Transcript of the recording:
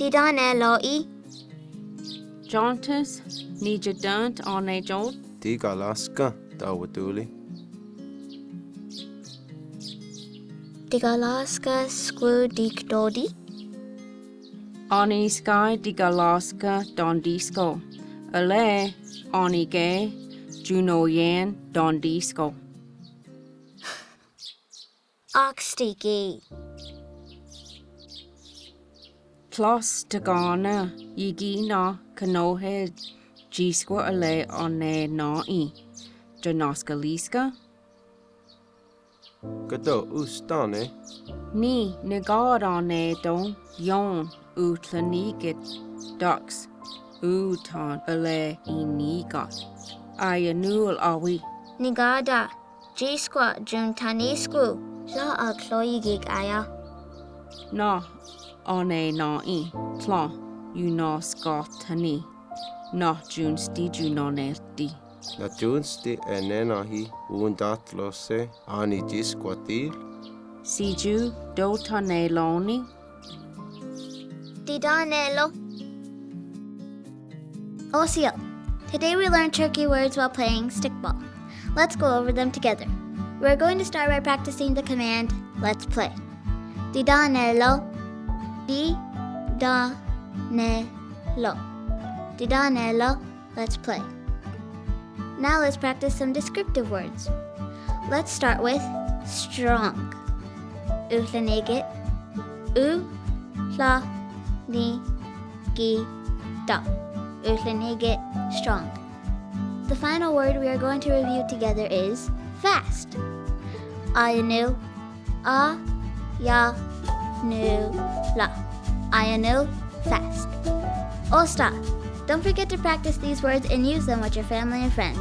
Didan Eloi. Jauntus, Nijadant on a jolt. Digalaska, Dawaduli. Digalaska Squu Dik Dodi. Oni sky digalaska don disco. Ale, oni gay, Juno yan don disco. Oxtiki. Klos tagana, yigina, kanohe, gisqua ale one nai. Janoska liska. Gado Ustane. Ni negad one don yon utlanigit ducks. Utan ale inigat. Ayanul awi. Nigada. Gisqua Juntanisku. La Akloyigig Aya. Na one nai. Tla unaskatani. Na junsti junonelti. Na Junsti enenahi undatlose ani disquatil. Siju dotaneloni. Didanelo. Osiyo. Today we learned Cherokee words while playing stickball. Let's go over them together. We're going to start by practicing the command, let's play. Didanelo. Didanelo. Didanelo. Let's play. Now let's practice some descriptive words. Let's start with strong. Utlanigit. U-la-ni-gi-da. Utlanigit, strong. The final word we are going to review together is fast. Ayanu. A-ya-nu-la. Ayanu, fast. Osta. Don't forget to practice these words and use them with your family and friends.